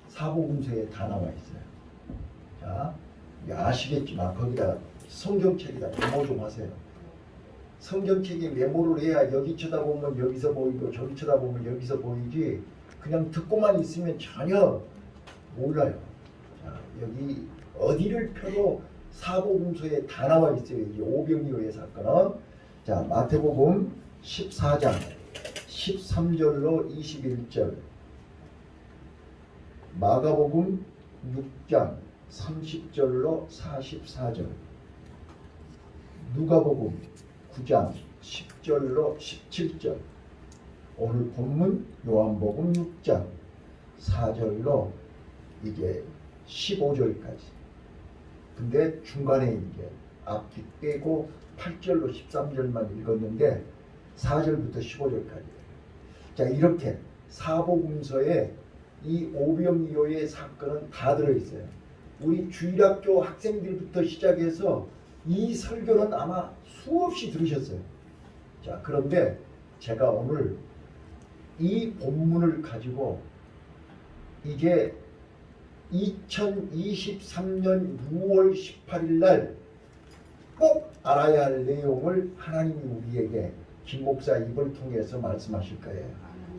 사복음서에 다 나와 있어요. 자, 아시겠지만 거기다 성경책에다 메모 좀 하세요. 성경책에 메모를 해야 여기 쳐다보면 여기서 보이고 저기 쳐다보면 여기서 보이지 그냥 듣고만 있으면 전혀 몰라요. 자, 여기 어디를 펴도 사복음서에 다 나와 있어요. 이 오병이어의 사건은. 자, 마태복음 14장 13절로 21절, 마가복음 6장 30절로 44절, 누가복음 9장 10절로 17절, 오늘 본문 요한복음 6장 4절로 이게 15절까지. 근데 중간에 이게 앞뒤 빼고 8절로 13절만 읽었는데 4절부터 15절까지예요. 자, 이렇게 사복음서에 이 오병이어의 사건은 다 들어있어요. 우리 주일학교 학생들부터 시작해서 이 설교는 아마 수없이 들으셨어요. 자, 그런데 제가 오늘 이 본문을 가지고 이게 2023년 6월 18일 날 꼭 알아야 할 내용을 하나님이 우리에게 김 목사 입을 통해서 말씀하실 거예요.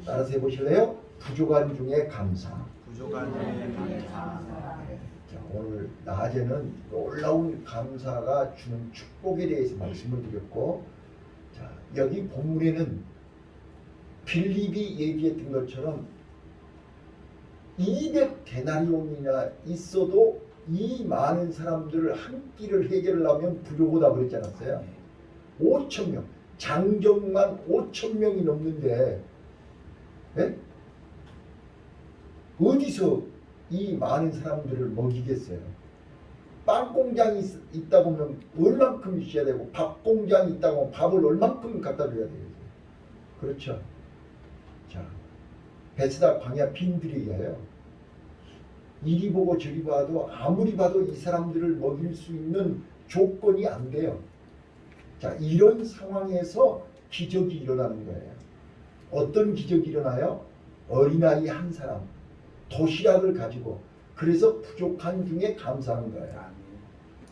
따라서 해보실래요? 부족한 중에 감사. 부족한 중에 감사. 네. 자, 오늘 낮에는 놀라운 감사가 주는 축복에 대해서 말씀을 드렸고, 자, 여기 본문에는 빌립이 얘기했던 것처럼 200데나리온이나 있어도 이 많은 사람들을 한 끼를 해결하려면 부족하다 그랬지 않았어요? 5,000명, 장정만 5,000명이 넘는데, 네? 어디서 이 많은 사람들을 먹이겠어요? 빵 공장이 있다 보면 얼만큼 있어야 되고, 밥 공장이 있다고 하면 밥을 얼만큼 갖다 줘야 되겠어요? 그렇죠? 자, 베스다 광야 빈들이에요. 이리 보고 저리 봐도 아무리 봐도 이 사람들을 먹일 수 있는 조건이 안 돼요. 자, 이런 상황에서 기적이 일어나는 거예요. 어떤 기적이 일어나요? 어린아이 한 사람, 도시락을 가지고, 그래서 부족한 중에 감사한 거예요.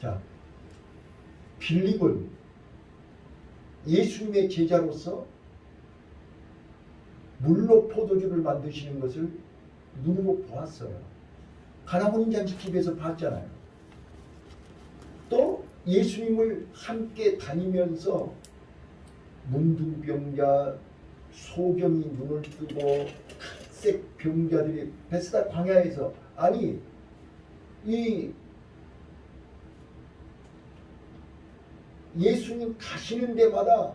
자, 빌립은 예수님의 제자로서 물로 포도주를 만드시는 것을 눈으로 보았어요. 가나혼인 잔치집에서 봤잖아요. 또 예수님을 함께 다니면서 문둥병자, 소경이 눈을 뜨고 각색 병자들이 베스다 광야에서, 아니 이 예수님 가시는 데마다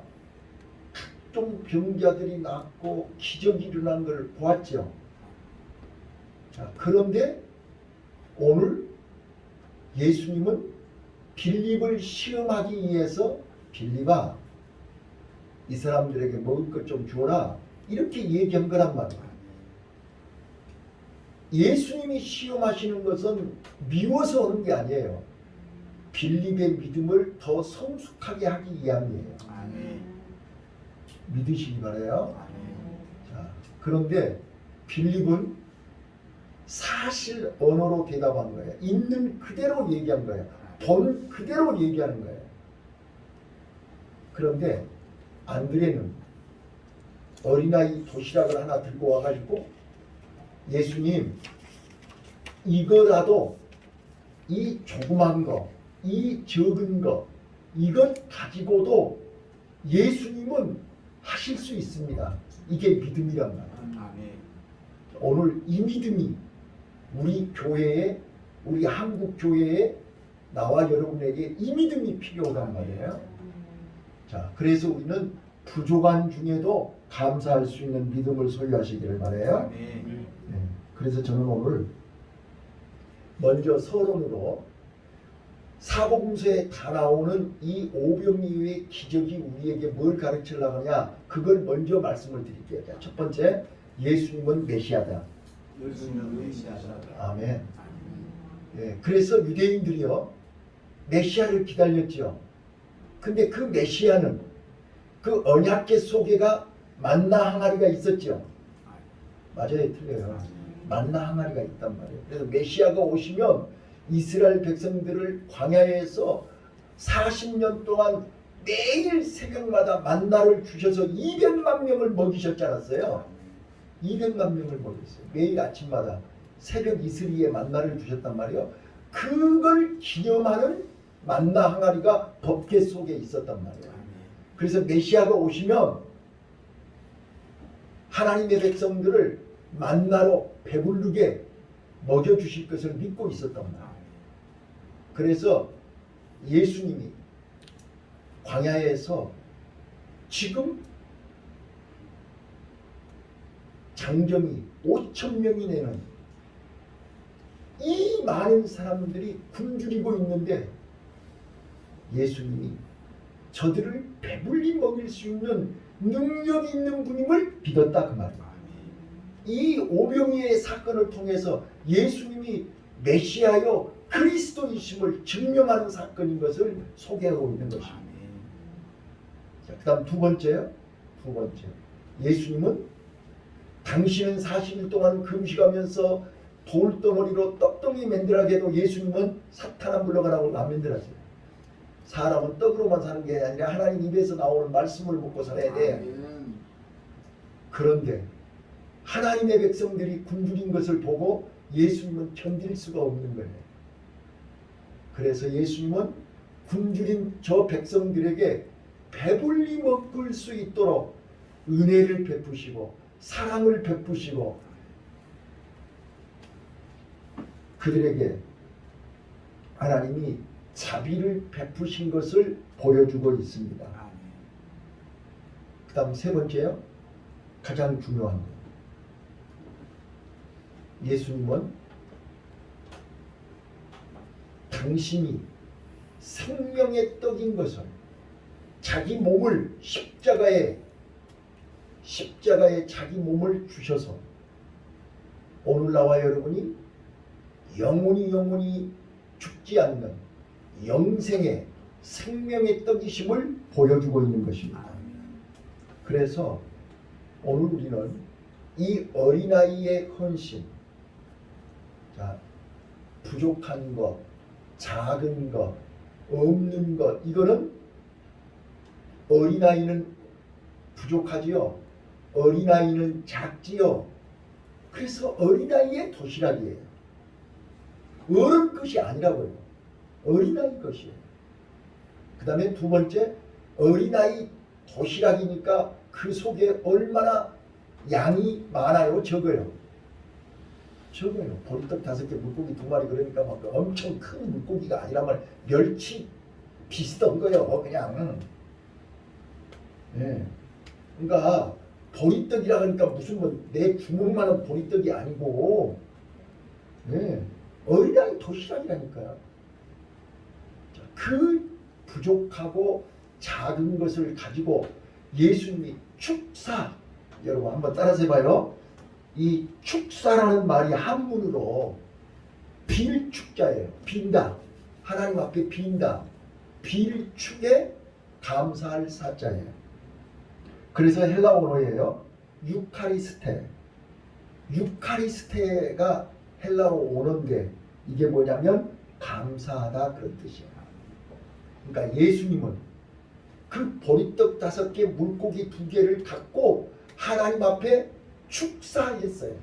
각종 병자들이 낫고 기적이 일어난 걸 보았죠. 자, 그런데 오늘 예수님은 빌립을 시험하기 위해서, 빌립아, 이 사람들에게 먹을 것 좀 주어라, 이렇게 얘기한 거란 말이야. 예수님이 시험하시는 것은 미워서 하는 게 아니에요. 빌립의 믿음을 더 성숙하게 하기 위함이에요. 믿으시기 바라요. 자, 그런데 빌립은 사실 언어로 대답한 거예요. 있는 그대로 얘기한 거예요. 본 그대로 얘기하는 거예요. 그런데 안드레는 어린아이 도시락을 하나 들고 와가지고, 예수님, 이거라도, 이 조그만 거, 이 적은 거, 이것 가지고도 예수님은 하실 수 있습니다. 이게 믿음이란 말이에요. 오늘 이 믿음이 우리 교회에, 우리 한국 교회에, 나와 여러분에게 이 믿음이 필요하단 말이에요. 자, 그래서 우리는 부족한 중에도 감사할 수 있는 믿음을 소유하시기를 바라요. 네. 그래서 저는 오늘 먼저 서론으로 사복음서에 다 나오는 이 오병이어의 기적이 우리에게 뭘 가르치려고 하냐, 그걸 먼저 말씀을 드릴게요. 자, 첫 번째, 예수님은 메시아다. 예수님은 메시아다. 아멘. 예, 그래서 유대인들이요, 메시아를 기다렸죠. 근데 그 메시아는 그 언약궤 속에가 만나 항아리가 있었죠. 맞아요, 틀려요. 만나 항아리가 있단 말이에요. 그래서 메시아가 오시면 이스라엘 백성들을 광야에서 40년 동안 매일 새벽마다 만나를 주셔서 200만 명을 먹이셨지 않았어요? 200만 명을 먹였어요. 매일 아침마다 새벽 이슬이에 만나를 주셨단 말이에요. 그걸 기념하는 만나 항아리가 법궤 속에 있었단 말이에요. 그래서 메시아가 오시면 하나님의 백성들을 만나로 배부르게 먹여주실 것을 믿고 있었단 말이에요. 그래서 예수님이 광야에서 지금 장정이 5천 명이 되는 이 많은 사람들이 굶주리고 있는데 예수님이 저들을 배불리 먹일 수 있는 능력이 있는 분임을 믿었다 그 말이에요. 이 오병이의 사건을 통해서 예수님이 메시아요 그리스도이심을 증명하는 사건인 것을 소개하고 있는 것입니다. 자, 그 다음 두 번째 예수님은 당신은 40일 동안 금식하면서 돌덩어리로 떡덩이 만들하게도 예수님은 사탄아 물러가라고 안 만들었어요. 사람은 떡으로만 사는 게 아니라 하나님 입에서 나오는 말씀을 먹고 살아야 돼. 그런데 하나님의 백성들이 굶주린 것을 보고 예수님은 견딜 수가 없는 거예요. 그래서 예수님은 굶주린 저 백성들에게 배불리 먹을 수 있도록 은혜를 베푸시고 사랑을 베푸시고 그들에게 하나님이 자비를 베푸신 것을 보여주고 있습니다. 그 다음 세 번째요. 가장 중요한 것. 예수님은 당신이 생명의 떡인 것을 자기 몸을 십자가에 자기 몸을 주셔서 오늘 나와 여러분이 영원히 죽지 않는 영생의 생명의 떡이심을 보여주고 있는 것입니다. 그래서 오늘 우리는 이 어린아이의 헌신, 자, 부족한 것, 작은 것, 없는 것, 이거는 어린아이는 부족하지요. 어린아이는 작지요. 그래서 어린아이의 도시락이에요. 어른 것이 아니라고요. 어린아이 것이에요. 그 다음에 두 번째, 어린아이 도시락이니까 그 속에 얼마나 양이 많아요? 적어요? 적어요. 보리떡 5개, 물고기 2마리 그러니까 막 엄청 큰 물고기가 아니라면 멸치 비슷한 거예요. 그냥. 예. 그러니까 보리떡이라 그러니까 무슨 뭐 내 주먹만한 보리떡이 아니고, 예. 어린아이 도시락이라니까요. 그 부족하고 작은 것을 가지고 예수님이 축사, 여러분 한번 따라서 해봐요. 이 축사라는 말이 한문으로 빌축자예요. 빈다. 하나님 앞에 빈다. 빌축에 감사할 사자예요. 그래서 헬라 언어예요. 유카리스테. 유카리스테가 헬라어 오는데 이게 뭐냐면 감사하다 그런 뜻이에요. 그러니까 예수님은 그 보리떡 5개, 물고기 2개를 갖고 하나님 앞에 축사했어요.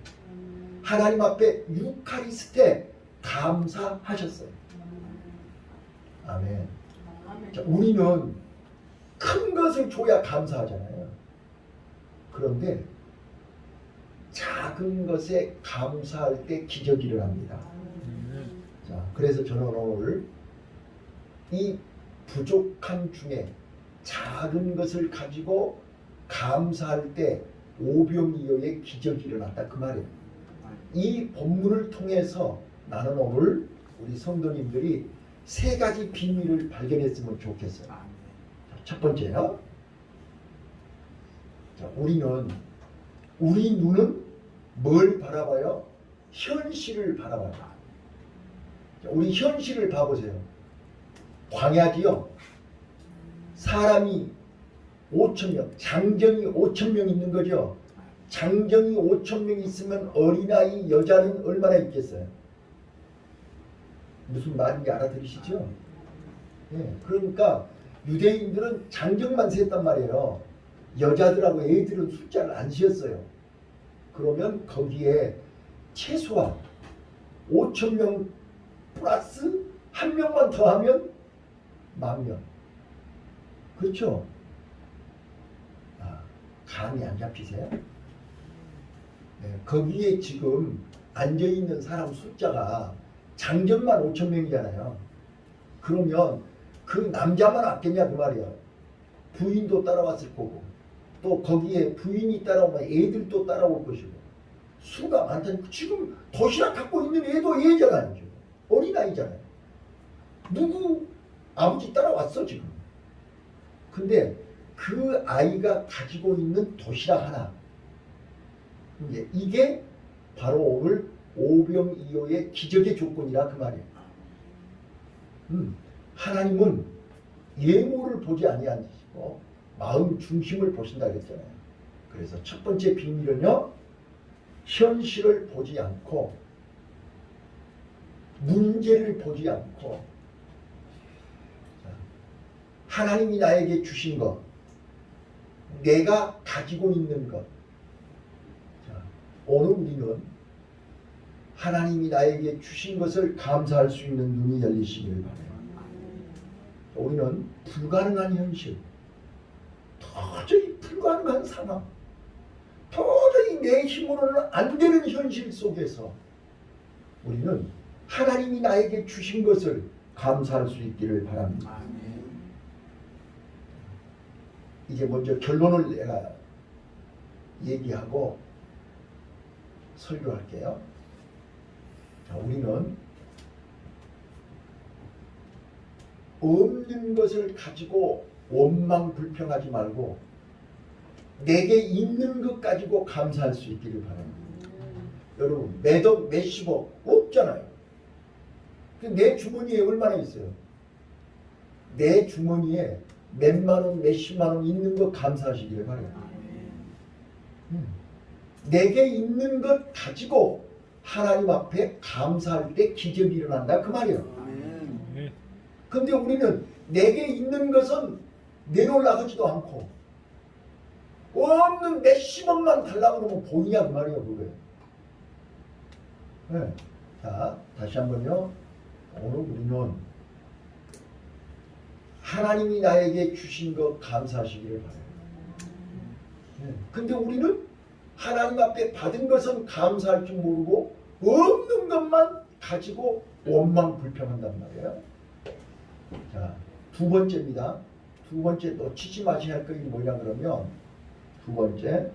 하나님 앞에 유카리스테 감사하셨어요. 아멘. 자, 우리는 큰 것을 줘야 감사하잖아요. 그런데 작은 것에 감사할 때 기적이 일어납니다. 자, 그래서 저는 오늘 이 부족한 중에 작은 것을 가지고 감사할 때 오병이어의 기적이 일어났다 그 말이에요. 이 본문을 통해서 나는 오늘 우리 성도님들이 3가지 비밀을 발견했으면 좋겠어요. 첫 번째요. 자, 우리 눈은 뭘 바라봐요? 현실을 바라봐요. 자, 우리 현실을 봐보세요. 광야지요. 사람이 5,000명, 장정이 5,000명 있는 거죠. 장정이 5천 명 있으면 어린아이 여자는 얼마나 있겠어요? 무슨 말인지 알아들으시죠? 예, 그러니까 유대인들은 장정만 셌단 말이에요. 여자들하고 애들은 숫자를 안 세었어요. 그러면 거기에 최소한 5천 명 플러스 한 명만 더하면 10,000명. 그렇죠? 감이 안 잡히세요? 네, 거기에 지금 앉아있는 사람 숫자가 장정만 5천 명이잖아요. 그러면 그 남자만 왔겠냐 그 말이야. 부인도 따라왔을 거고 또 거기에 부인이 따라오면 애들도 따라올 것이고 수가 많다니까. 지금 도시락 갖고 있는 애도 애잖아요. 어린아이잖아요. 누구 아버지 따라왔어 지금. 근데 그 아이가 가지고 있는 도시락 하나, 이게 바로 오늘 오병이어의 기적의 조건이라 그 말이에요. 하나님은 예물을 보지 아니하시고 마음 중심을 보신다 그랬잖아요. 그래서 첫 번째 비밀은요, 현실을 보지 않고 문제를 보지 않고 하나님이 나에게 주신 것, 내가 가지고 있는 것. 오늘 우리는 하나님이 나에게 주신 것을 감사할 수 있는 눈이 열리시기를 바라요. 우리는 불가능한 현실, 도저히 불가능한 상황, 도저히 내 힘으로는 안 되는 현실 속에서 우리는 하나님이 나에게 주신 것을 감사할 수 있기를 바랍니다. 이제 먼저 결론을 내가 얘기하고 설교할게요. 자, 우리는 없는 것을 가지고 원망 불평하지 말고 내게 있는 것 가지고 감사할 수 있기를 바랍니다. 여러분, 몇억 몇십억 없잖아요. 내 주머니에 얼마나 있어요? 내 주머니에 몇만원 몇십만원 있는 것 감사하시기를 바랍니다. 내게 있는 것 가지고 하나님 앞에 감사할 때 기적이 일어난다 그 말이에요. 근데 우리는 내게 있는 것은 내놓으려고 하지도 않고 없는 몇십억만 달라고 그러면 보이냐 그 말이에요. 그거예요. 네. 자, 다시 한번요. 오늘 우리는 하나님이 나에게 주신 것 감사하시기를 바라요. 네. 근데 우리는 하나님 앞에 받은 것은 감사할 줄 모르고 없는 것만 가지고 원망 불평한단 말이에요. 자, 두 번째입니다. 두 번째 놓치지 마셔야 할 것이 뭐냐 그러면, 두 번째,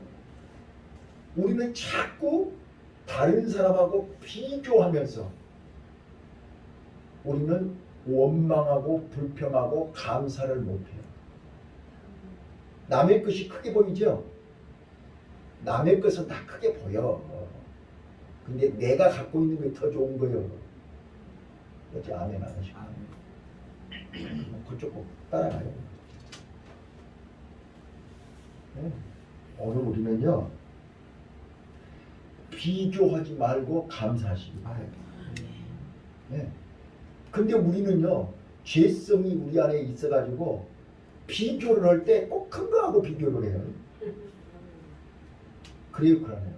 우리는 자꾸 다른 사람하고 비교하면서 우리는 원망하고 불평하고 감사를 못해요. 남의 것이 크게 보이죠? 남의 것은 다 크게 보여. 근데 내가 갖고 있는 게 더 좋은 거예요. 어째 아멘 안 하시고. 그쪽 꼭 따라가요. 네. 오늘 우리는요, 비교하지 말고 감사하시기 바랍니다. 네. 근데 우리는요, 죄성이 우리 안에 있어가지고 비교를 할 때 꼭 큰 거하고 비교를 해요. 그래요, 그러네요.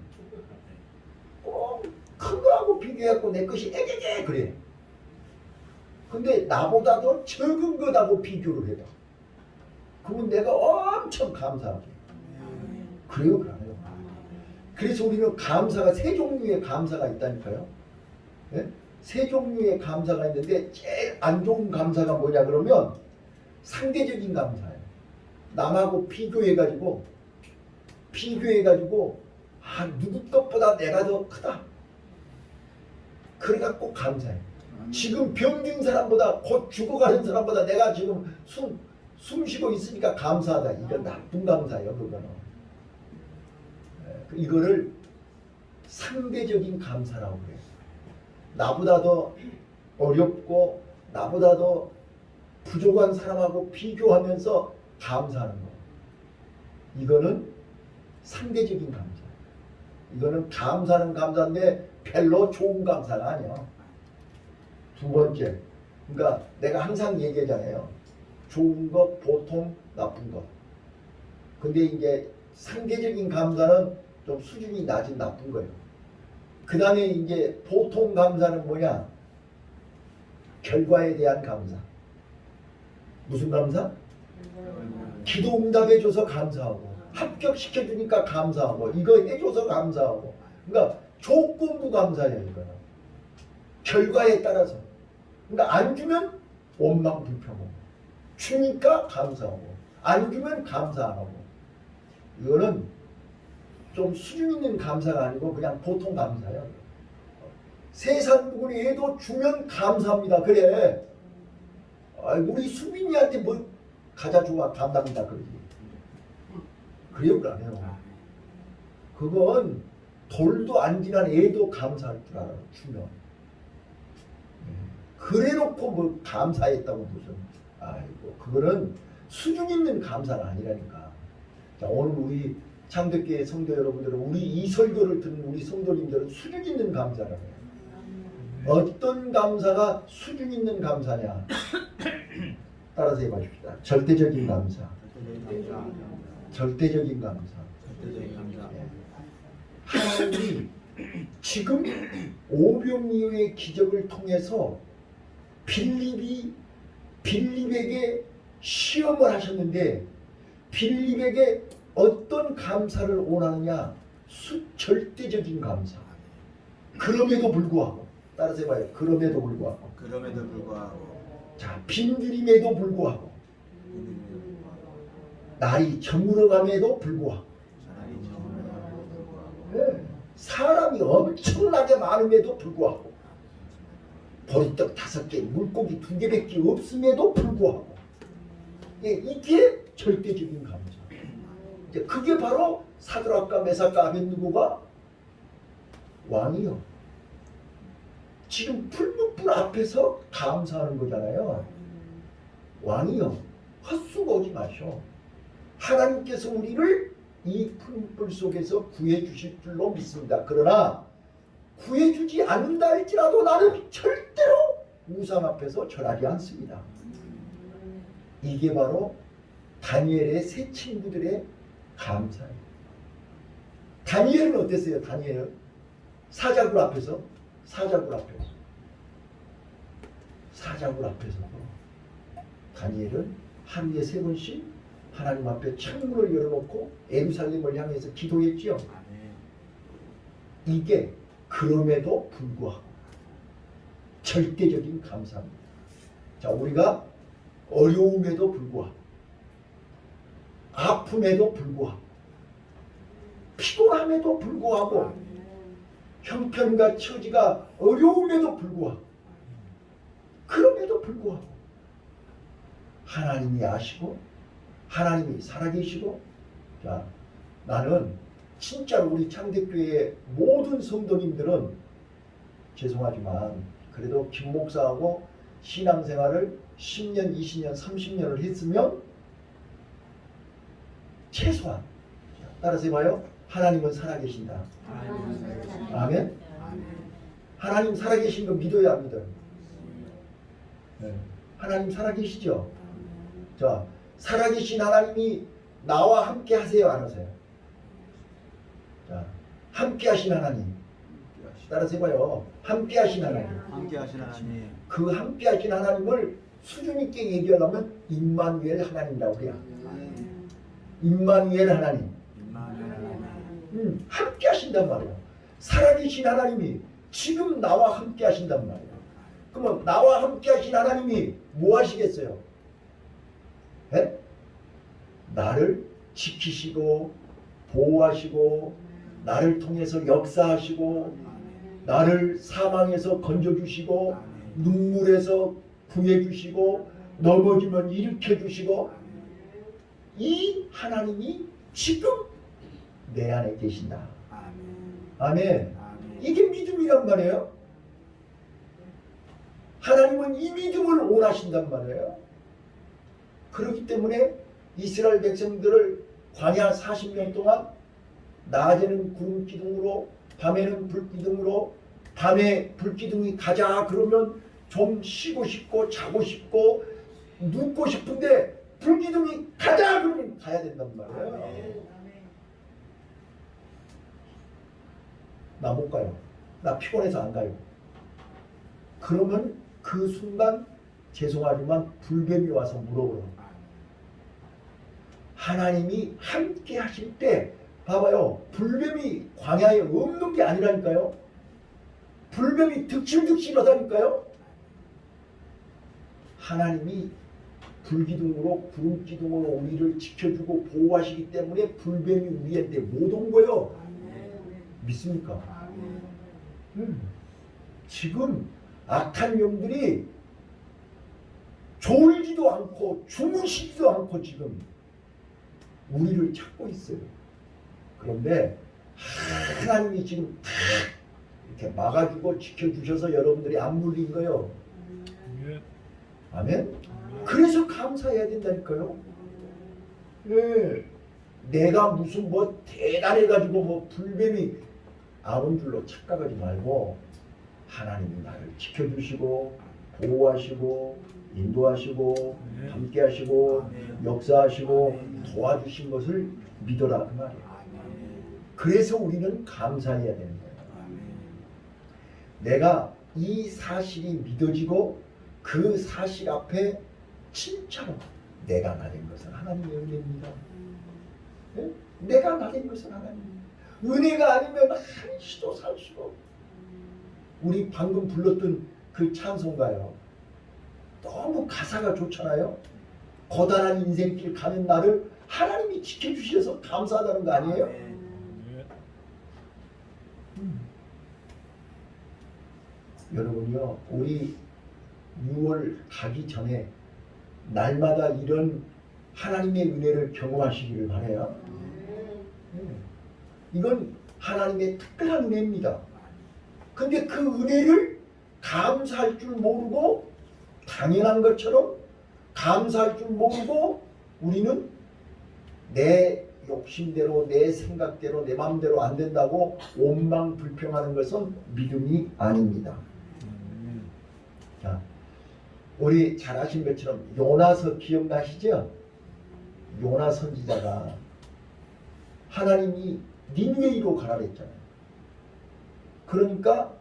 꼭 큰 거하고 비교해갖고 내 것이 애게게 그래. 근데 나보다 더 적은 것하고 비교를 해봐. 그건 내가 엄청 감사하게. 그래요, 그러네요. 그래서 우리는 감사가 세 종류의 감사가 있다니까요. 네? 세 종류의 감사가 있는데 제일 안 좋은 감사가 뭐냐 그러면 상대적인 감사예요. 남하고 비교해가지고 누구 것보다 내가 더 크다. 그러니까 꼭 감사해. 지금 병든 사람보다 곧 죽어가는 사람보다 내가 지금 숨 쉬고 있으니까 감사하다. 이건 나쁜 감사예요. 그거는. 이거를 상대적인 감사라고 그래요. 나보다 더 어렵고 나보다 더 부족한 사람하고 비교하면서 감사하는 거. 이거는 상대적인 감사. 이거는 감사는 감사인데 별로 좋은 감사가 아니야. 두 번째, 그러니까 내가 항상 얘기하잖아요. 좋은 것, 보통, 나쁜 것. 근데 이제 상대적인 감사는 좀 수준이 낮은 나쁜 거예요. 그 다음에 이제 보통 감사는 뭐냐? 결과에 대한 감사. 무슨 감사? 기도 응답해줘서 감사하고, 합격시켜주니까 감사하고, 이거 해줘서 감사하고. 그러니까 조건부 감사예요, 이거는. 결과에 따라서. 그러니까 안 주면 원망 불평하고, 주니까 감사하고, 안 주면 감사 안 하고. 이거는 좀 수준 있는 감사가 아니고 그냥 보통 감사예요. 세상 누구에도 주면 감사합니다. 그래. 우리 수빈이한테 뭐 가자 주와 감사합니다. 그러지. 그래요, 그러네요. 그건 돌도 안 지난 애도 감사할 줄 알아요. 주면. 그래놓고 뭐 감사했다고 무슨. 아이고, 그거는 수준 있는 감사가 아니라니까. 자, 오늘 우리 창덕교회 성도 여러분들은, 우리 이 설교를 듣는 우리 성도님들은 수준 있는 감사라고 해요. 어떤 감사가 수준 있는 감사냐? 따라서 해봐줍시다. 절대적인 감사. 절대적인 감사. 하나님이 지금 오병이어의 기적을 통해서 빌립에게 시험을 하셨는데, 빌립에게 어떤 감사를 원하느냐? 절대적인 감사. 그럼에도 불구하고, 따라서 해봐요. 그럼에도 불구하고. 자, 빈들임에도 불구하고, 날이 저물어감에도 불구하고, 네. 사람이 엄청나게 많음에도 불구하고, 보리떡 5개, 물고기 2개밖에 없음에도 불구하고, 이게 절대적인 감사. 이제 그게 바로 사드락과 메삭과 아벳느고가 왕이요. 지금 풀무불 앞에서 감사하는 거잖아요. 왕이요. 헛수고 오지 마셔. 하나님께서 우리를 이 풀무불 속에서 구해주실 줄로 믿습니다. 그러나 구해주지 않는다 할지라도 나는 절대로 우상 앞에서 절하지 않습니다. 이게 바로 다니엘의 세 친구들의 감사예요. 다니엘은 어땠어요? 다니엘은 사자굴 앞에서 다니엘은 하루에 3번씩 하나님 앞에 창문을 열어놓고 예루살렘을 향해서 기도했지요. 이게 그럼에도 불구하고 절대적인 감사입니다. 자, 우리가 어려움에도 불구하고, 아픔에도 불구하고, 피곤함에도 불구하고, 형편과 처지가 어려움에도 불구하고, 그럼에도 불구하고 하나님이 아시고 하나님이 살아계시고. 자, 나는 진짜로 우리 창덕교회의 모든 성도님들은 죄송하지만 그래도 김 목사하고 신앙생활을 10년, 20년, 30년을 했으면 최소한, 따라서 해봐요. 하나님은 살아계신다. 아멘? 하나님 살아계신 거 믿어야 안 믿어요? 네. 하나님 살아계시죠? 자, 살아계신 하나님이 나와 함께 하세요, 안 하세요? 자, 함께 하신 하나님. 따라서 해봐요. 함께 하신 하나님. 그 함께 하신 하나님을 수준 있게 얘기하려면 임마누엘 하나님이라고 해요. 임마누엘 하나님. 함께 하신단 말이에요. 살아계신 하나님이 지금 나와 함께 하신단 말이에요. 그러면 나와 함께 하신 하나님이 뭐 하시겠어요? 에? 나를 지키시고 보호하시고 나를 통해서 역사하시고 나를 사망에서 건져주시고 눈물에서 구해주시고 넘어지면 일으켜주시고, 이 하나님이 지금 내 안에 계신다. 아멘. 이게 믿음이란 말이에요. 하나님은 이 믿음을 원하신단 말이에요. 그렇기 때문에 이스라엘 백성들을 광야 40년 동안 낮에는 구름 기둥으로 밤에는 불 기둥으로 밤에 불 기둥이 가자 그러면 좀 쉬고 싶고 자고 싶고 눕고 싶은데 불 기둥이 가자 그러면 가야 된단 말이에요. 나 못 가요. 나 피곤해서 안 가요. 그러면 그 순간 죄송하지만 불뱀이 와서 물어보는 거예요. 하나님이 함께 하실 때 봐봐요. 불뱀이 광야에 없는 게 아니라니까요. 불뱀이 득실득실하다니까요. 하나님이 불기둥으로 구름기둥으로 우리를 지켜주고 보호하시기 때문에 불뱀이 우리한테 못 온 거예요. 믿습니까? 지금 악한 영들이 졸지도 않고 주무시지도 않고 지금 우리를 찾고 있어요. 그런데 하나님이 지금 다 이렇게 막아주고 지켜주셔서 여러분들이 안 물린 거예요. 아멘? 그래서 감사해야 된다니까요. 네. 내가 무슨 뭐 대단해가지고 뭐 불뱀이 안 온 줄로 착각하지 말고 하나님이 나를 지켜주시고 보호하시고 인도하시고 함께하시고 역사하시고 도와주신 것을 믿어라 그 말이에요. 그래서 우리는 감사해야 되는 거예요. 내가 이 사실이 믿어지고 그 사실 앞에 진짜로 내가 나된 것은 하나님의 은혜입니다. 네? 내가 나된 것은 하나님입니다. 은혜가 아니면 한시도 살 수가 없어요. 우리 방금 불렀던 그 찬송가요. 너무 가사가 좋잖아요. 고단한 인생길 가는 나를 하나님이 지켜주셔서 감사하다는 거 아니에요? 여러분요, 우리 6월 가기 전에 날마다 이런 하나님의 은혜를 경험하시기를 바라요. 이건 하나님의 특별한 은혜입니다. 근데 그 은혜를 감사할 줄 모르고 당연한 것처럼 감사할 줄 모르고 우리는 내 욕심대로 내 생각대로 내 마음대로 안 된다고 원망불평하는 것은 믿음이 아닙니다. 자, 우리 잘 아신 것처럼 요나서 기억나시죠? 요나 선지자가 하나님이 니느웨이로 가라 그랬잖아요. 그러니까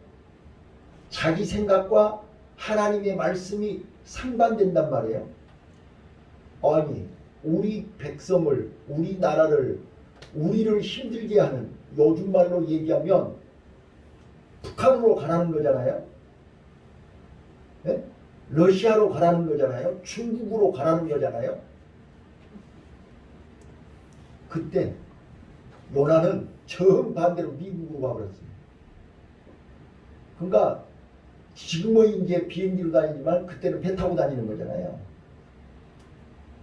자기 생각과 하나님의 말씀이 상반된단 말이에요. 아니 우리 백성을 우리나라를 우리를 힘들게 하는 요즘 말로 얘기하면 북한으로 가라는 거잖아요. 네? 러시아로 가라는 거잖아요. 중국으로 가라는 거잖아요. 그때 요나는 정반대로 미국으로 가버렸어요. 그러니까 지금은 이제 비행기로 다니지만 그때는 배 타고 다니는 거잖아요.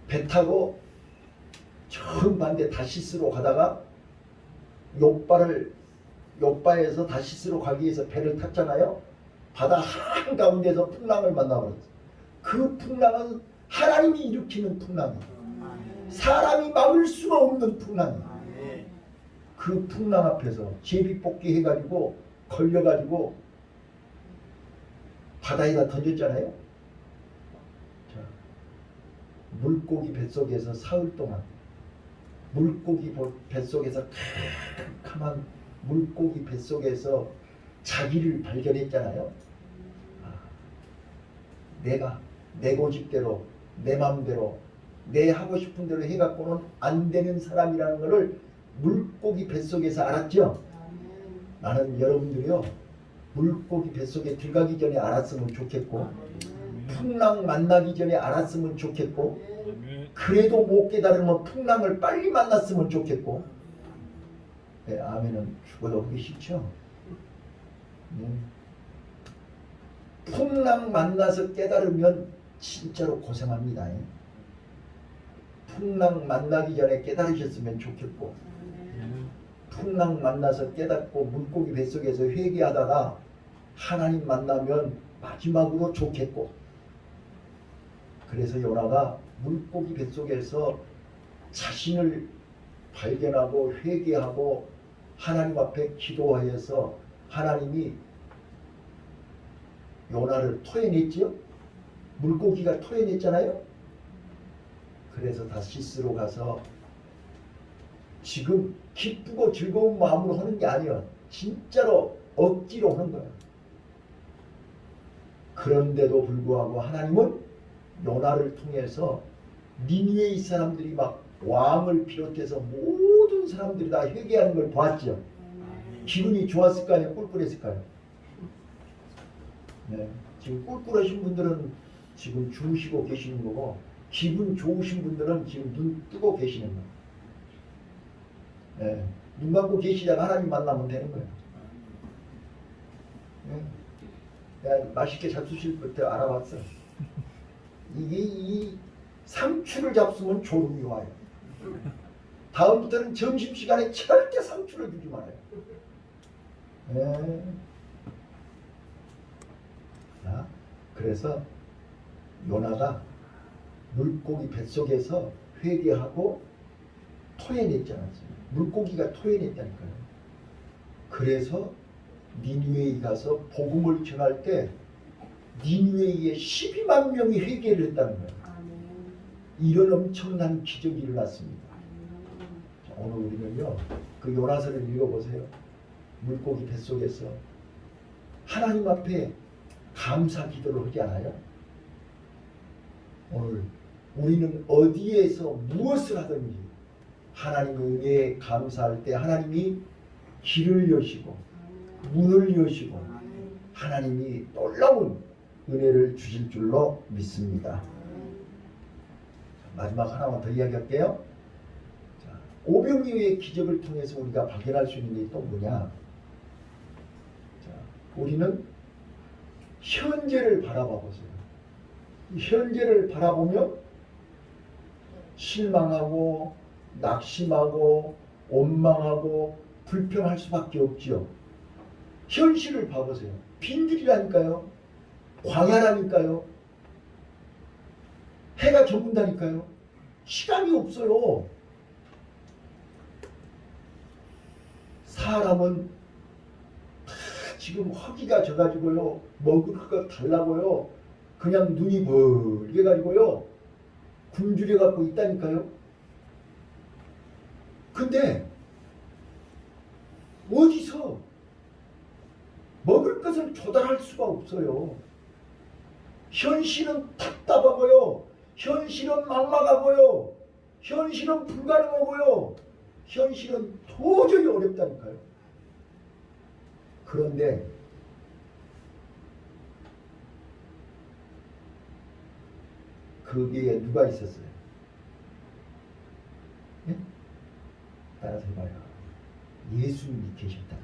배 타고 정반대 다시스로 가다가 요바에서 다시스로 가기 위해서 배를 탔잖아요. 바다 한가운데서 풍랑을 만나버렸어요. 그 풍랑은 하나님이 일으키는 풍랑이에요. 사람이 막을 수가 없는 풍랑이에요. 그 풍랑 앞에서 제비뽑기 해가지고 걸려가지고 바다에다 던졌잖아요. 자, 물고기 뱃속에서 사흘 동안 물고기 뱃속에서 캄캄한 물고기 뱃속에서 자기를 발견했잖아요. 내가 내 고집대로 내 마음대로 내 하고 싶은 대로 해갖고는 안 되는 사람이라는 것을 물고기 뱃속에서 알았죠. 나는 여러분들이요 물고기 뱃속에 들어가기 전에 알았으면 좋겠고 풍랑 만나기 전에 알았으면 좋겠고 그래도 못 깨달으면 풍랑을 빨리 만났으면 좋겠고. 네, 아멘은 죽어도 하기 싫죠. 풍랑 만나서 깨달으면 진짜로 고생합니다. 풍랑 만나기 전에 깨달으셨으면 좋겠고 풍랑 만나서 깨닫고 물고기 뱃속에서 회개하다가 하나님 만나면 마지막으로 좋겠고. 그래서 요나가 물고기 뱃속에서 자신을 발견하고 회개하고 하나님 앞에 기도하여서 하나님이 요나를 토해냈죠. 물고기가 토해냈잖아요. 그래서 다시 스스로 가서 지금 기쁘고 즐거운 마음으로 하는 게 아니야. 진짜로 억지로 하는 거야. 그런데도 불구하고 하나님은 요나를 통해서 니느웨 사람들이 막 왕을 비롯해서 모든 사람들이 다 회개하는 걸 봤죠. 기분이 좋았을까요? 꿀꿀했을까요? 네. 지금 꿀꿀하신 분들은 지금 주무시고 계시는 거고, 기분 좋으신 분들은 지금 눈 뜨고 계시는 거예요. 네. 눈 감고 계시다가 하나님 만나면 되는 거예요. 네. 내가 맛있게 잡수실 때 알아봤어. 이게 이 상추를 잡수면 졸음이 와요. 다음부터는 점심시간에 절대 상추를 주지 말아요. 네. 자, 그래서 요나가 물고기 뱃속에서 회개하고 토해냈잖아요. 물고기가 토해냈다니까요. 그래서 니느웨에 가서 복음을 전할 때 니느웨에 12만 명이 회개를 했다는 거예요. 이런 엄청난 기적이 일어났습니다. 자, 오늘 우리는요, 그 요나서를 읽어보세요. 물고기 뱃속에서 하나님 앞에 감사 기도를 하지 않아요? 오늘 우리는 어디에서 무엇을 하든지 하나님의 은혜에 감사할 때 하나님이 길을 여시고 문을 여시고 하나님이 놀라운 은혜를 주실 줄로 믿습니다. 마지막 하나만 더 이야기할게요. 자, 오병이어의 기적을 통해서 우리가 발견할 수 있는 게 또 뭐냐? 자, 우리는 현재를 바라봐 보세요. 현재를 바라보면 실망하고 낙심하고 원망하고 불평할 수밖에 없지요. 현실을 봐보세요. 빈들이라니까요. 광야라니까요. 해가 저문다니까요. 시간이 없어요. 사람은 다 지금 허기가 져가지고요. 먹을 것 달라고요. 그냥 눈이 벌게 가지고요. 굶주려 갖고 있다니까요. 근데 어디서 먹을 것을 조달할 수가 없어요. 현실은 답답하고요. 현실은 막막하고요. 현실은 불가능하고요. 현실은 도저히 어렵다니까요. 그런데 거기에 누가 있었어요? 네? 따라서 해봐요. 예수님이 계셨다.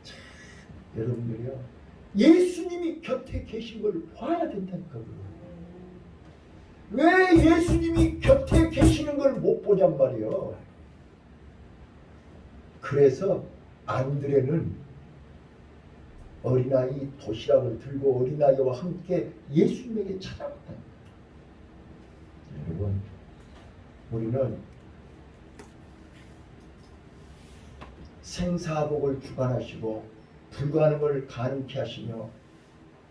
참, 여러분들이요. 예수님이 곁에 계신 걸 봐야 된다니까요. 왜 예수님이 곁에 계시는 걸 못 보냔 말이에요. 그래서 안드레는 어린아이 도시락을 들고 어린아이와 함께 예수님에게 찾아갔다. 여러분, 우리는 생사복을 주관하시고 불가능을 가능케 하시며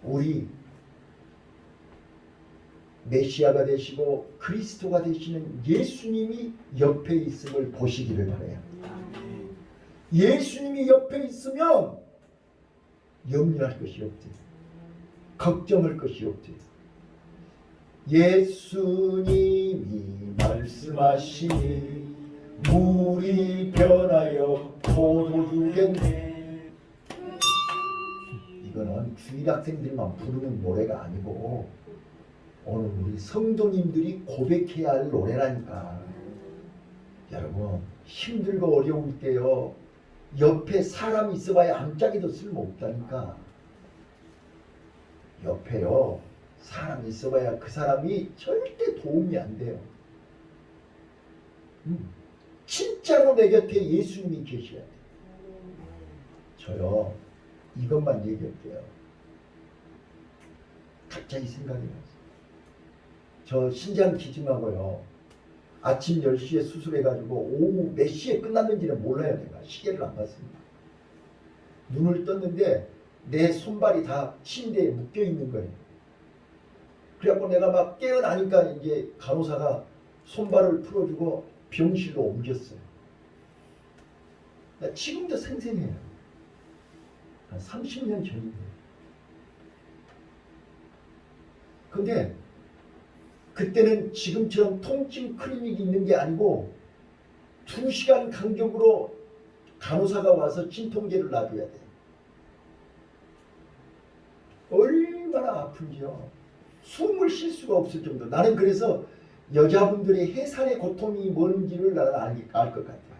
우리 메시아가 되시고 그리스도가 되시는 예수님이 옆에 있음을 보시기를 바라요. 예수님이 옆에 있으면 염려할 것이 없지. 걱정할 것이 없지. 예수님이 말씀하시니 물이 변하여 포도주겠네. 이거는 주일학생들만 부르는 노래가 아니고 오늘 우리 성도님들이 고백해야 할 노래라니까. 여러분, 힘들고 어려울 때요, 옆에 사람이 있어봐야 암짝에도 쓸모없다니까. 옆에요, 사람이 있어봐야 그 사람이 절대 도움이 안 돼요. 진짜로 내 곁에 예수님이 계셔야 돼요. 저요, 이것만 얘기할게요. 갑자기 생각이 났어요. 저 신장 기증하고요, 아침 10시에 수술해가지고 오후 몇 시에 끝났는지는 몰라요. 내가 시계를 안 봤습니다. 눈을 떴는데 내 손발이 다 침대에 묶여있는 거예요. 그래갖고 내가 막 깨어나니까 이제 간호사가 손발을 풀어주고 병실로 옮겼어요. 나 지금도 생생해요. 한 30년 전인데. 근데 그때는 지금처럼 통증 클리닉이 있는 게 아니고 2시간 간격으로 간호사가 와서 진통제를 놔줘야 돼. 얼마나 아픈지요. 숨을 쉴 수가 없을 정도. 나는 그래서 여자분들의 해산의 고통이 뭔지를 나는 알 것 같아요.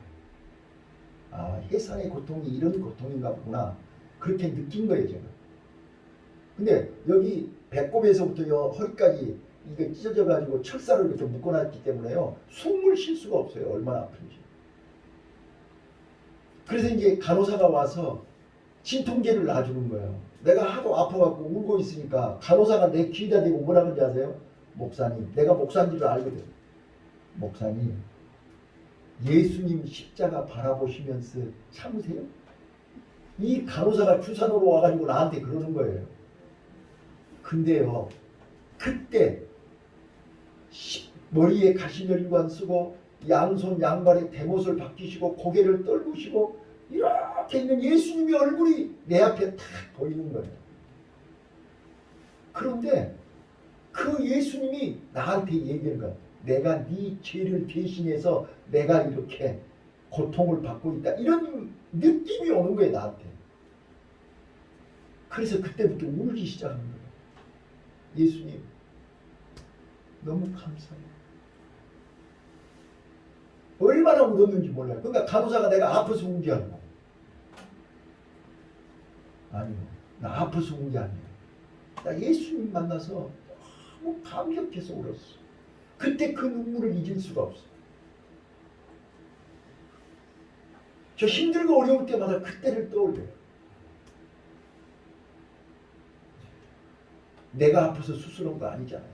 아, 해산의 고통이 이런 고통인가 보구나. 그렇게 느낀 거예요, 제가. 근데 여기 배꼽에서부터 허리까지 이게 찢어져가지고 철사를 이렇게 묶어놨기 때문에요. 숨을 쉴 수가 없어요. 얼마나 아픈지. 그래서 이제 간호사가 와서 진통제를 놔주는 거예요. 내가 하도 아파갖고 울고 있으니까 간호사가 내 귀에다 대고 뭐라 그런지 아세요? 목사님. 내가 목사인 줄 알거든. 목사님. 예수님 십자가 바라보시면서 참으세요? 이 간호사가 주산으로 와가지고 나한테 그러는 거예요. 근데요. 그때 머리에 가시면류관 쓰고 양손 양발에 대못을 박히시고 고개를 떨구시고 이렇게 있는 예수님의 얼굴이 내 앞에 탁 보이는 거예요. 그런데 그 예수님이 나한테 얘기하는 거야. 내가 네 죄를 대신해서 내가 이렇게 고통을 받고 있다. 이런 느낌이 오는 거예요. 나한테. 그래서 그때부터 울기 시작한 거예요. 예수님 너무 감사해요. 얼마나 울었는지 몰라요. 그러니까 간호사가 내가 아파서 운 게 아니고 아니요. 나 아파서 운 게 아니에요. 나 예수님 만나서 너무 감격해서 울었어. 그때 그 눈물을 잊을 수가 없어. 저 힘들고 어려울 때마다 그때를 떠올려요. 내가 아파서 수술한 거 아니잖아요.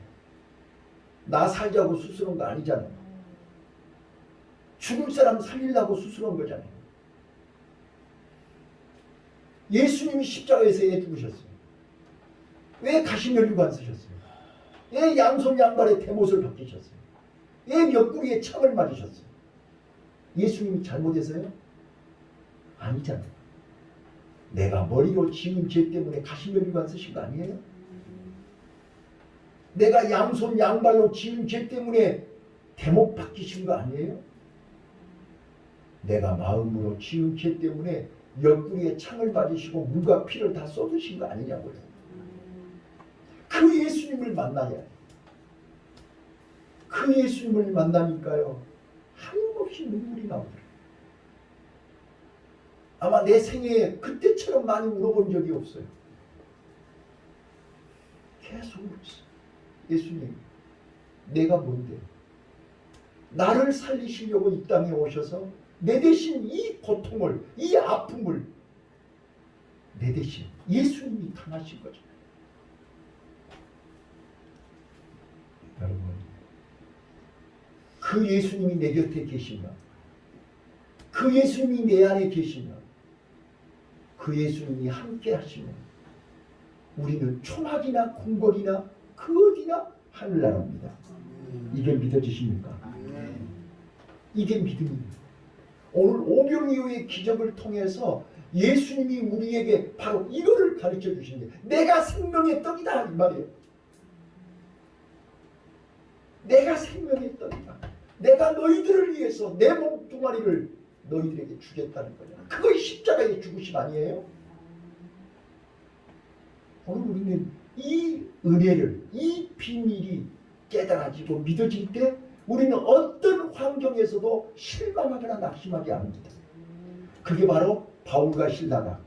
나 살자고 수술한 거 아니잖아요. 죽을 사람 살리려고 수술한 거잖아요. 예수님이 십자가에서 애 죽으셨어요. 왜 가시면류관 쓰셨어요? 왜 양손 양발에 대못을 박히셨어요? 왜 옆구리에 창을 맞으셨어요? 예수님이 잘못해서요? 아니잖아요. 내가 머리로 지은 죄 때문에 가시면류관 쓰신 거 아니에요? 내가 양손 양발로 지은 죄 때문에 대못 박히신 거 아니에요? 내가 마음으로 지은 죄 때문에 옆구리에 창을 맞으시고 물과 피를 다 쏟으신 거 아니냐고요. 그 예수님을 만나야 해요. 그 예수님을 만나니까요. 하염없이 눈물이 나오더라고요. 아마 내 생애에 그때처럼 많이 울어본 적이 없어요. 계속 울었어요. 예수님, 내가 뭔데? 나를 살리시려고 이 땅에 오셔서 내 대신 이 고통을, 이 아픔을 내 대신 예수님이 당하신 거죠. 여러분, 그 예수님이 내 곁에 계시면, 그 예수님이 내 안에 계시면, 그 예수님이 함께 하시면 우리는 초막이나 궁궐이나 그 어디나 하늘나라입니다. 이게 믿어지십니까? 이게 믿음입니다. 오늘 오병 이후의 기적을 통해서 예수님이 우리에게 바로 이거를 가르쳐 주신 게 내가 생명의 떡이다 이 말이에요. 내가 생명의 떡이다. 내가 너희들을 위해서 내 몸뚱아리를 너희들에게 주겠다는 거냐. 그것이 십자가의 죽으심 아니에요? 오늘 우리는 이 은혜를, 이 비밀이 깨달아지고 믿어질 때 우리는 어떤 환경에서도 실망하거나 낙심하지 않습니다. 그게 바로 바울과 실라가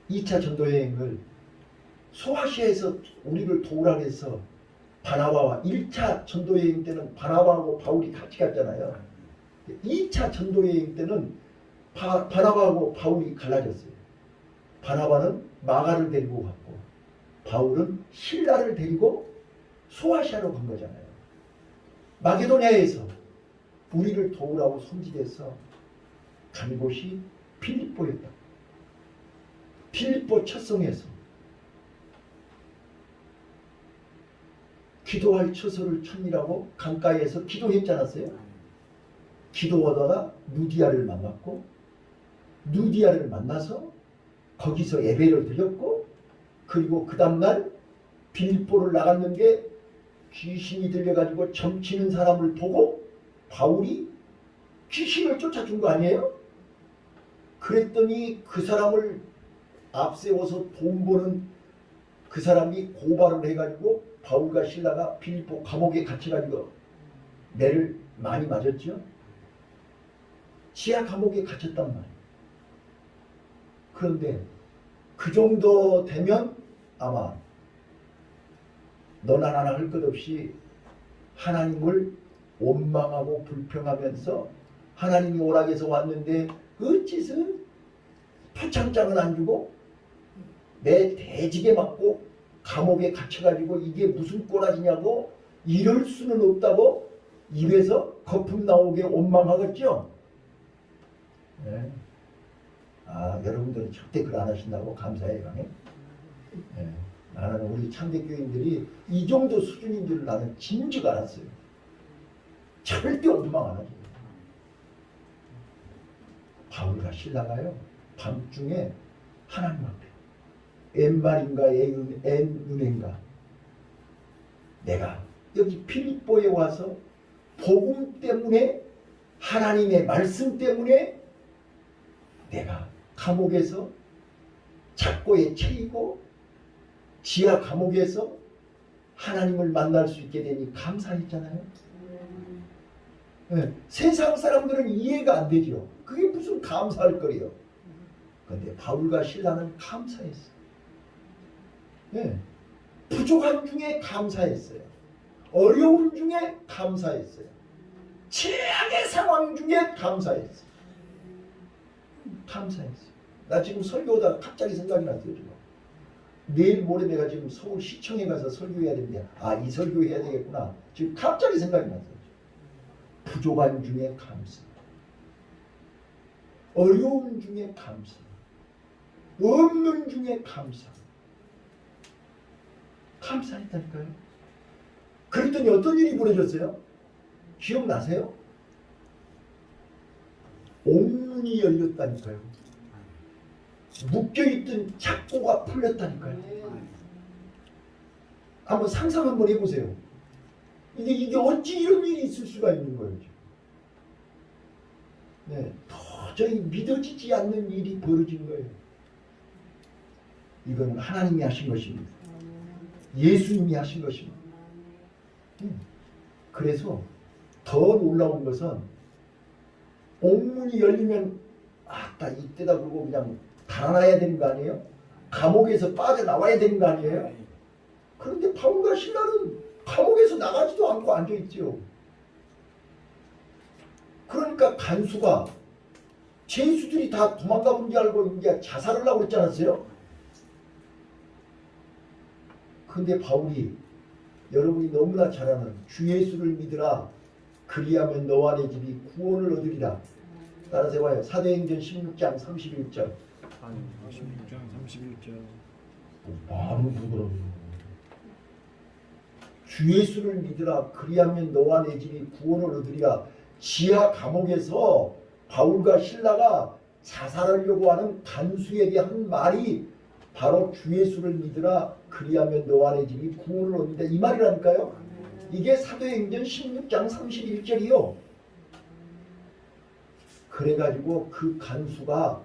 2차 전도여행을 소아시아에서 우리를 도우라고 해서 바나바와 1차 전도여행 때는 바나바하고 바울이 같이 갔잖아요. 2차 전도여행 때는 바나바하고 바울이 갈라졌어요. 바나바는 마가를 데리고 갔고 바울은 실라를 데리고 소아시아로 간 거잖아요. 마게도냐에서 우리를 도우라고 손질해서 간 곳이 빌립보였다. 빌립보 첫성에서 기도할 처소를 찾으라고 강가에서 기도했지 않았어요? 기도하다가 누디아를 만났고 누디아를 만나서 거기서 예배를 드렸고 그리고 그 다음날 빌립보를 나갔는데 귀신이 들려가지고 점치는 사람을 보고 바울이 귀신을 쫓아준 거 아니에요? 그랬더니 그 사람을 앞세워서 돈 버는 그 사람이 고발을 해가지고 바울과 실라가 빌립보 감옥에 갇혀가지고 매를 많이 맞았죠. 지하 감옥에 갇혔단 말이에요. 그런데 그 정도 되면 아마 너나 나나 할 것 없이 하나님을 원망하고 불평하면서 하나님이 오락해서 왔는데 어찌서 표창장은 안 주고 내 대지게 맞고 감옥에 갇혀가지고 이게 무슨 꼬라지냐고 이럴 수는 없다고 입에서 거품 나오게 원망하겠죠. 네. 아, 여러분들은 절대 그걸 안 하신다고 감사해요. 네. 나는 우리 참대교인들이 이 정도 수준인 줄 나는 진즉 알았어요. 절대 원망 안 하죠. 바울과 실라가요 밤중에 하나님 앞에 웬말인가 엔은행가 내가 여기 빌립보에 와서 복음 때문에 하나님의 말씀 때문에 내가 감옥에서 착고에 채이고 지하 감옥에서 하나님을 만날 수 있게 되니 감사했잖아요. 네. 세상 사람들은 이해가 안 되죠. 그게 무슨 감사할 거리요. 그런데 바울과 실라는 감사했어요. 네. 부족한 중에 감사했어요. 어려움 중에 감사했어요. 최악의 상황 중에 감사했어요. 감사했어요. 나 지금 설교하다가 갑자기 생각이 났어요. 지금. 내일 모레 내가 지금 서울시청에 가서 설교해야 되는데 아, 이 설교해야 되겠구나. 지금 갑자기 생각이 났어요. 부족한 중에 감사. 어려움 중에 감사. 없는 중에 감사. 감사했다니까요. 그랬더니 어떤 일이 벌어졌어요? 기억나세요? 옥문이 열렸다니까요. 묶여있던 착고가 풀렸다니까요. 한번 상상 한번 해보세요. 이게 어찌 이런 일이 있을 수가 있는 거예요. 네, 도저히 믿어지지 않는 일이 벌어진 거예요. 이건 하나님이 하신 것입니다. 예수님이 하신 것입니다. 그래서 더 놀라운 것은 옥문이 열리면 아따 이때다 그러고 그냥 달아나야 되는 거 아니에요? 감옥에서 빠져나와야 되는 거 아니에요? 그런데 바울과 실라는 감옥에서 나가지도 않고 앉아있죠. 그러니까 간수가 죄수들이 다 도망가 본 줄 알고 이제 자살을 하고 그랬지 않았어요? 근데 바울이 여러분이 너무나 잘 아는 주 예수를 믿으라 그리하면 너와 내 집이 구원을 얻으리라. 따라서 해봐요. 사도행전 16장 31절. 16장 31절. 많은 부끄러워. 주 예수를 믿으라 그리하면 너와 내 집이 구원을 얻으리라. 지하 감옥에서 바울과 실라가 자살하려고 하는 간수에게 한 말이 바로 주 예수를 믿으라 그리하면 너와 내 집이 구원을 얻는다 이 말이라니까요. 이게 사도행전 16장 31절이요. 그래가지고 그 간수가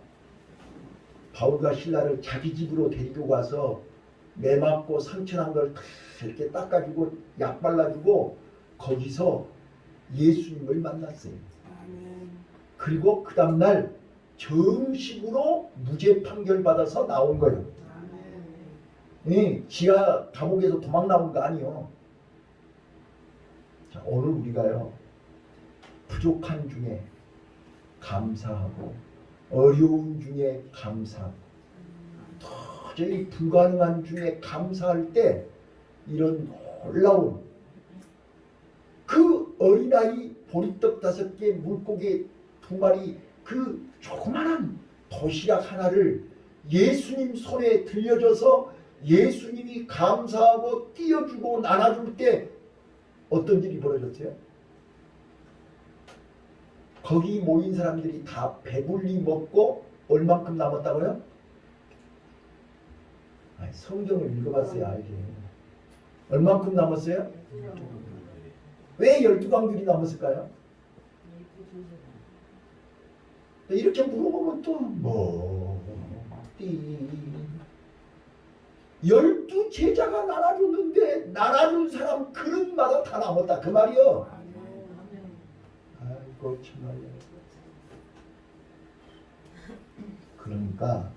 바울과 실라를 자기 집으로 데리고 가서 매 맞고 상처난 걸 이렇게 닦아주고 약 발라주고 거기서 예수님을 만났어요. 그리고 그 다음날 정식으로 무죄 판결 받아서 나온 거예요. 지하 감옥에서 도망 나온 거 아니요. 자, 오늘 우리가요 부족한 중에 감사하고 어려움 중에 감사하고 도저히 불가능한 중에 감사할 때 이런 놀라운 그 어린아이 보리떡 5개, 물고기 2마리, 그 조그마한 도시락 하나를 예수님 손에 들려줘서 예수님이 감사하고 띄워주고 나눠줄 때 어떤 일이 벌어졌어요? 거기 모인 사람들이 다 배불리 먹고 얼만큼 남았다고요? 아니, 성경을 읽어봤어야 알게. 얼만큼 남았어요? 왜 12광들이 남았을까요? 이렇게 물어보면 또 띠 12제자가 나눠줬는데 나눠준 사람 그릇마다 다 남았다 그 말이요. 아이고 정말요. 그러니까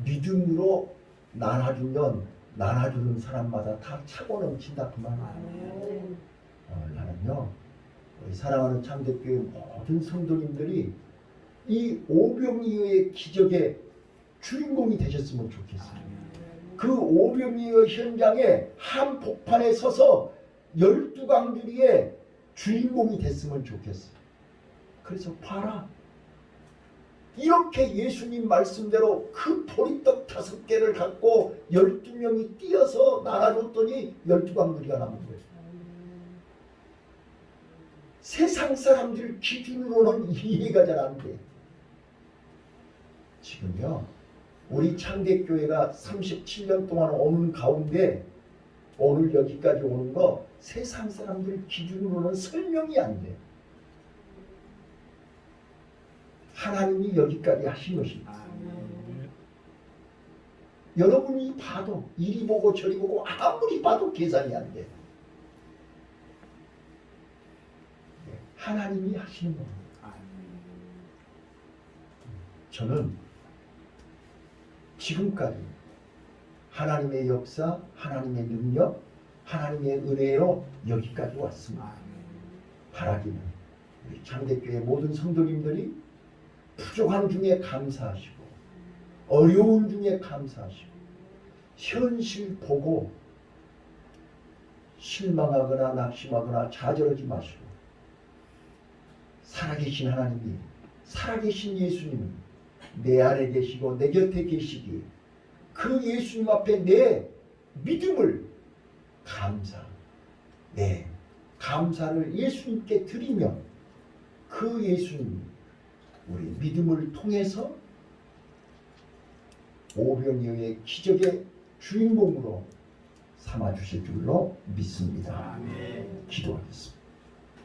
믿음으로 나눠주면 나눠주는 사람마다 다 차고 넘친다 그 말이에요. 나는요 우리 사랑하는 참대교회 모든 성도님들이 이 오병이어의 기적의 주인공이 되셨으면 좋겠어요. 그 오병이어 현장에 한복판에 서서 12강들이의 주인공이 됐으면 좋겠어요. 그래서 봐라, 이렇게 예수님 말씀대로 그 보리떡 5개를 갖고 12명이 뛰어서 나눠줬더니 12강들이가 남은 거예요. 세상 사람들 기준으로는 이해가 잘 안 돼. 지금요 우리 창대교회가 37년 동안 오는 가운데 오늘 여기까지 오는 거 세상 사람들 기준으로는 설명이 안 돼. 하나님이 여기까지 하신 것입니다. 여러분이 봐도 이리 보고 저리 보고 아무리 봐도 계산이 안 돼. 하나님이 하시는 겁니다. 저는 지금까지 하나님의 역사, 하나님의 능력, 하나님의 은혜로 여기까지 왔습니다. 바라기는 우리 창대교회 모든 성도님들이 부족한 중에 감사하시고 어려운 중에 감사하시고 현실 보고 실망하거나 낙심하거나 좌절하지 마시고 살아계신 하나님이, 살아계신 예수님이 내 안에 계시고 내 곁에 계시기에 그 예수님 앞에 내 믿음을 감사를 예수님께 드리며 그 예수님이 우리 믿음을 통해서 오병이어의 기적의 주인공으로 삼아주실 줄로 믿습니다. 기도하겠습니다.